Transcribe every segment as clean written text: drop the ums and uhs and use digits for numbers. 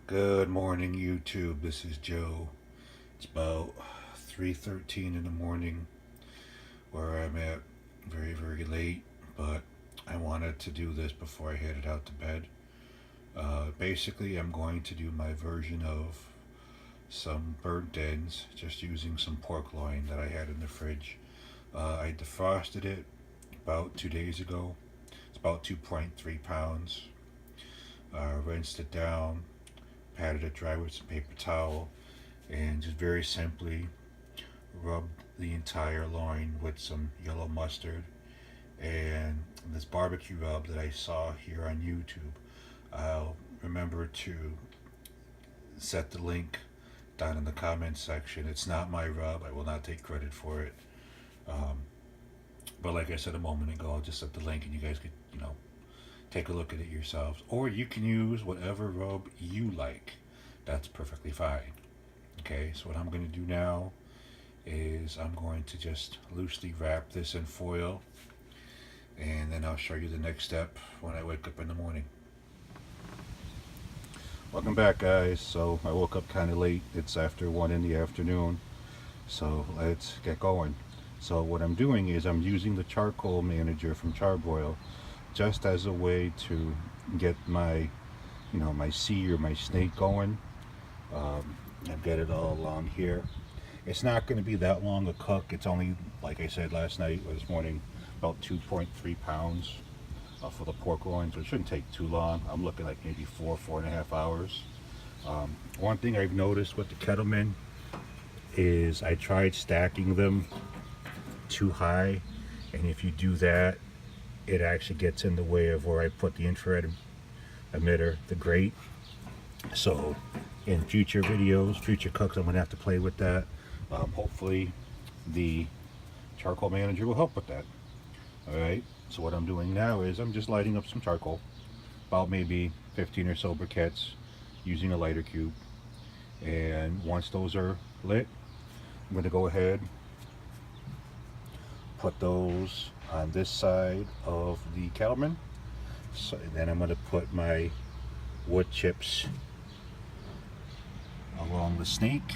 Good morning, YouTube. This is Joe. It's about 3:13 in the morning where I'm at. Very, very late, but I wanted to do this before I headed out to bed. Basically, I'm going to do my version of some burnt ends, just using some pork loin that I had in the fridge. I defrosted it about 2 days ago. It's about 2.3 pounds. Rinsed it down, patted it dry with some paper towel, and just very simply rubbed the entire loin with some yellow mustard and this barbecue rub that I saw here on YouTube. I'll remember to set the link down in the comments section. It's not my rub. I will not take credit for it. Um, but like I said a moment ago, I'll just set the link and you guys could, take a look at it yourselves. Or you can use whatever rub you like. That's perfectly fine. Okay, so what I'm going to do now is I'm going to just loosely wrap this in foil, and then I'll show you the next step when I wake up in the morning. Welcome back, guys. So I woke up kind of late. It's after 1 in the afternoon, so let's get going. So what I'm doing is I'm using the charcoal manager from Char-Broil just as a way to get my my sea or my snake going. I've got it all along here. It's not going to be that long a cook. It's only, like I said last night or this morning, about 2.3 pounds for the pork loin, so it shouldn't take too long. I'm looking like maybe 4.5 hours. One thing I've noticed with the Kettleman is I tried stacking them too high, and if you do that, it actually gets in the way of where I put the infrared emitter, the grate. So in future videos, future cooks, I'm gonna have to play with that. Hopefully the charcoal manager will help with that. All right, so what I'm doing now is I'm just lighting up some charcoal, about maybe 15 or so briquettes, using a lighter cube. And once those are lit, I'm gonna go ahead, put those on this side of the Kettleman. So then I'm going to put my wood chips along the snake,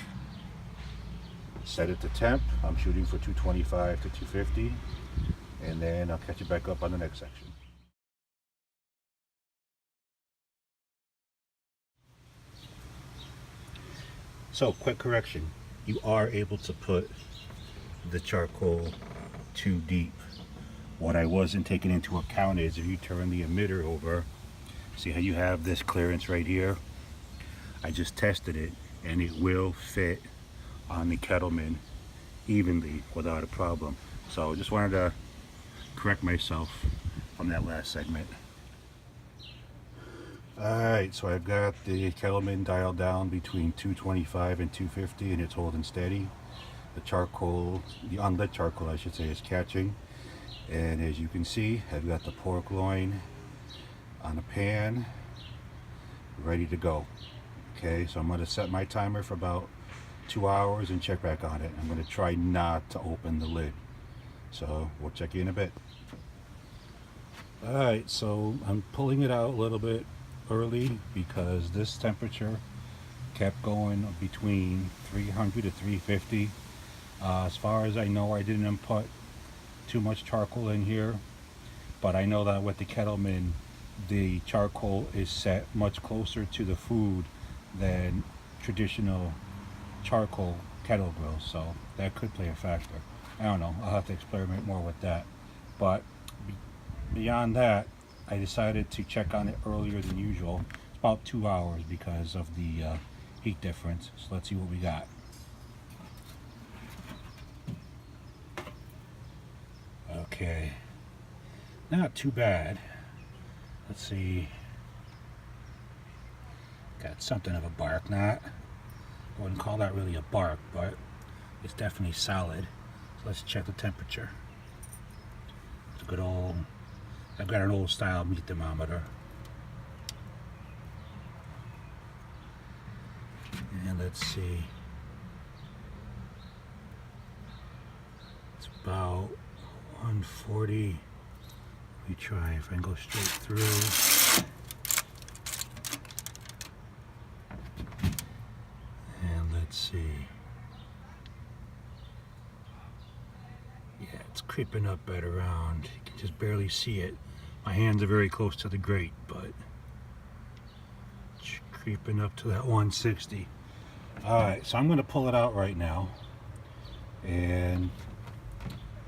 set it to temp. I'm shooting for 225 to 250, and then I'll catch you back up on the next section. So quick correction, you are able to put the charcoal too deep. What I wasn't taking into account is if you turn the emitter over, see how you have this clearance right here? I just tested it and it will fit on the Kettleman evenly without a problem. So just wanted to correct myself from that last segment. Alright, so I've got the Kettleman dialed down between 225 and 250 and it's holding steady. The charcoal, the unlit charcoal I should say, is catching. And as you can see, I've got the pork loin on a pan, ready to go. Okay, so I'm going to set my timer for about 2 hours and check back on it. I'm going to try not to open the lid. So we'll check you in a bit. Alright, so I'm pulling it out a little bit early because this temperature kept going between 300 to 350. As far as I know, I didn't put too much charcoal in here, but I know that with the Kettleman the charcoal is set much closer to the food than traditional charcoal kettle grills, so that could play a factor. I don't know, I'll have to experiment more with that. But beyond that, I decided to check on it earlier than usual. It's about 2 hours because of the heat difference. So let's see what we got. Okay, not too bad. Let's see, got something of a bark knot. I wouldn't call that really a bark, but it's definitely solid. So let's check the temperature. It's a good old, I've got an old style meat thermometer. And let's see, it's about 140. Let me try if I can go straight through. see. Yeah, it's creeping up right around. You can just barely see it. My hands are very close to the grate, but it's creeping up to that 160. Alright, so I'm going to pull it out right now. And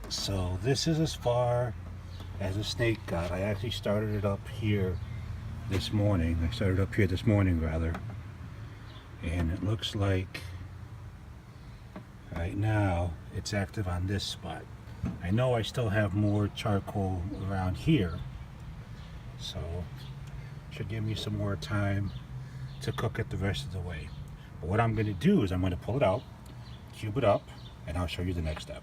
so this is as far as the snake got. I actually started it up here this morning. I started up here this morning, rather. And it looks like right now it's active on this spot. I know I still have more charcoal around here, so should give me some more time to cook it the rest of the way. But what I'm going to do is I'm going to pull it out, cube it up, and I'll show you the next step.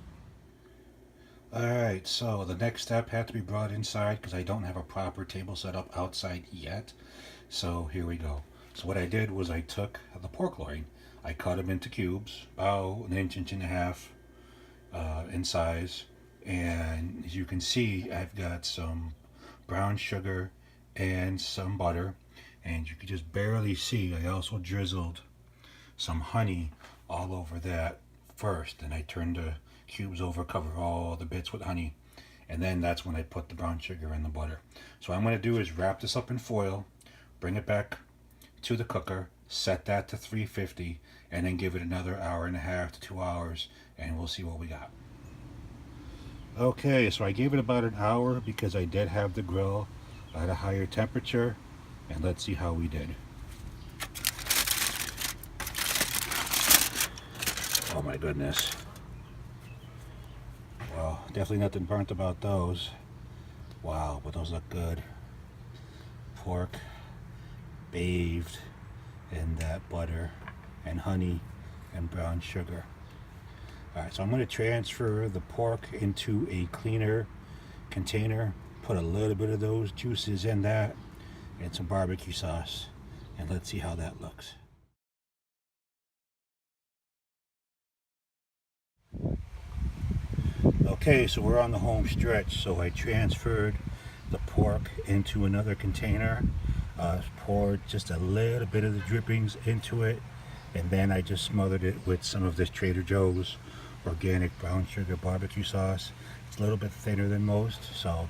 Alright, so the next step had to be brought inside because I don't have a proper table set up outside yet. So here we go. So what I did was I took the pork loin, I cut them into cubes, about an inch, inch and a half in size. And as you can see, I've got some brown sugar and some butter. And you can just barely see, I also drizzled some honey all over that first. And I turned the cubes over, cover all the bits with honey. And then that's when I put the brown sugar and the butter. So what I'm going to do is wrap this up in foil, bring it back to the cooker, set that to 350, and then give it another hour and a half to 2 hours, and we'll see what we got. Okay, so I gave it about an hour because I did have the grill at a higher temperature, and let's see how we did. Oh my goodness. Well, definitely nothing burnt about those. Wow, but those look good. Pork bathed in that butter and honey and brown sugar. Alright, so I'm going to transfer the pork into a cleaner container, put a little bit of those juices in that, and some barbecue sauce, and let's see how that looks. Okay, so we're on the home stretch, so I transferred the pork into another container, poured just a little bit of the drippings into it, and then I just smothered it with some of this Trader Joe's organic brown sugar barbecue sauce. It's a little bit thinner than most, so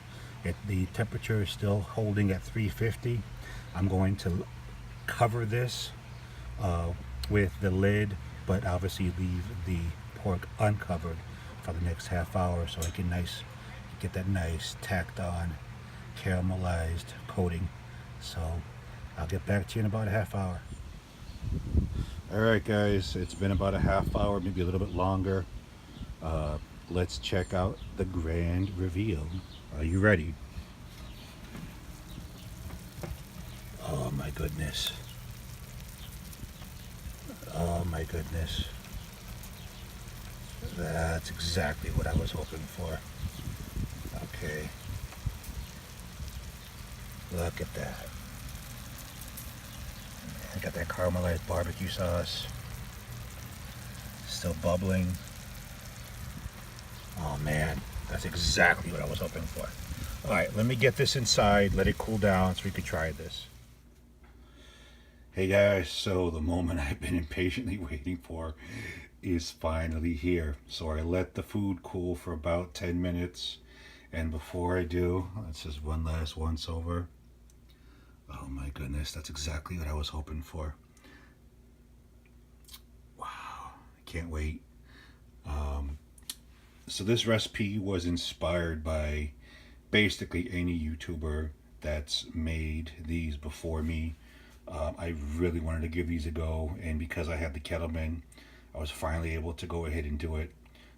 the temperature is still holding at 350. I'm going to cover this with the lid, but obviously leave the pork uncovered for the next half hour so I can get that nice tacked on caramelized coating. So I'll get back to you in about a half hour. Alright guys, it's been about a half hour, maybe a little bit longer. Let's check out the grand reveal. Are you ready? Oh my goodness. Oh my goodness. That's exactly what I was hoping for. Okay. Look at that. I got that caramelized barbecue sauce. Still bubbling. Oh man, that's exactly what I was hoping for. Alright, let me get this inside, let it cool down so we can try this. Hey guys, so the moment I've been impatiently waiting for is finally here. So I let the food cool for about 10 minutes, and before I do, let's just one last once over. Oh my goodness, that's exactly what I was hoping for. Wow, I can't wait. So this recipe was inspired by basically any YouTuber that's made these before me. I really wanted to give these a go, and because I had the Kettleman, I was finally able to go ahead and do it.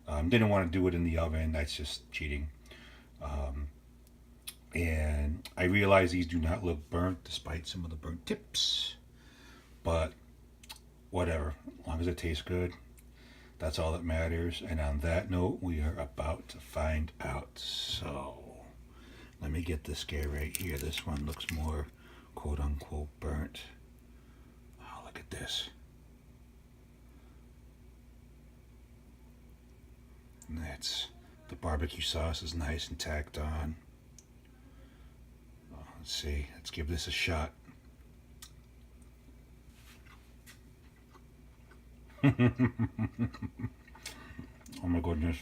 Didn't want to do it in the oven, that's just cheating. And I realize these do not look burnt despite some of the burnt tips, but whatever, as long as it tastes good, that's all that matters. And on that note, we are about to find out. So let me get this guy right here. This one looks more quote unquote burnt. Oh, look at this. And that's, the barbecue sauce is nice and tacked on. Oh, let's see, let's give this a shot. Oh my goodness.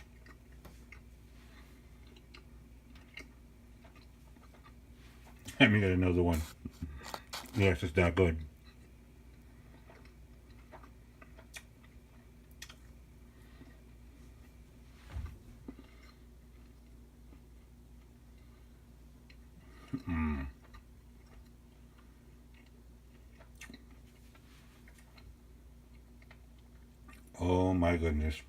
Let me get another one. Yes, it's that good. Mm. Oh my goodness.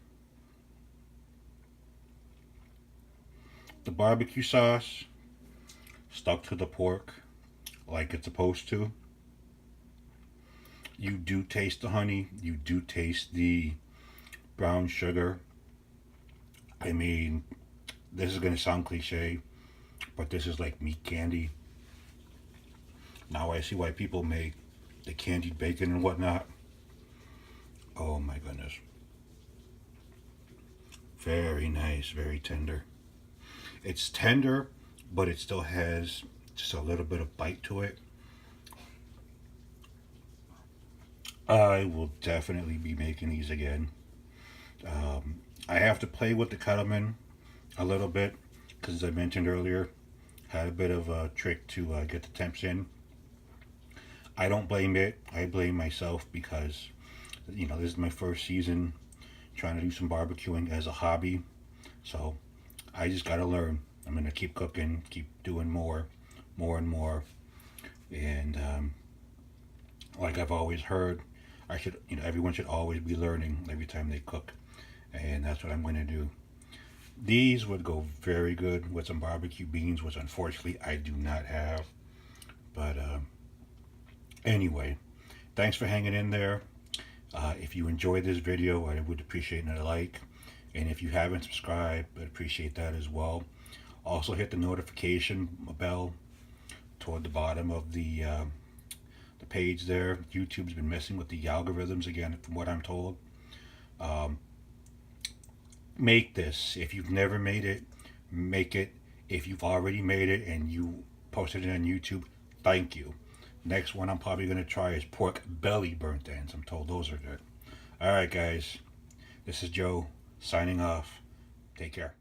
The barbecue sauce stuck to the pork like it's supposed to. You do taste the honey. You do taste the brown sugar. I mean, this is going to sound cliche, but this is like meat candy. Now I see why people make the candied bacon and whatnot. Oh my goodness. Very nice, very tender. It's tender, but it still has just a little bit of bite to it. I will definitely be making these again. I have to play with the Kettleman a little bit because, as I mentioned earlier, had a bit of a trick to get the temps in. I don't blame it. I blame myself because, this is my first season trying to do some barbecuing as a hobby. So I just got to learn. I'm going to keep cooking, keep doing more and more. And like I've always heard, everyone should always be learning every time they cook. And that's what I'm going to do. These would go very good with some barbecue beans, which unfortunately I do not have. But anyway, thanks for hanging in there. If you enjoyed this video, I would appreciate a like. And if you haven't subscribed, I'd appreciate that as well. Also hit the notification bell toward the bottom of the page there. YouTube's been messing with the algorithms again, from what I'm told. Make this. If you've never made it, make it. If you've already made it and you posted it on YouTube, thank you. Next one I'm probably going to try is pork belly burnt ends. I'm told those are good. Alright guys, this is Joe signing off. Take care.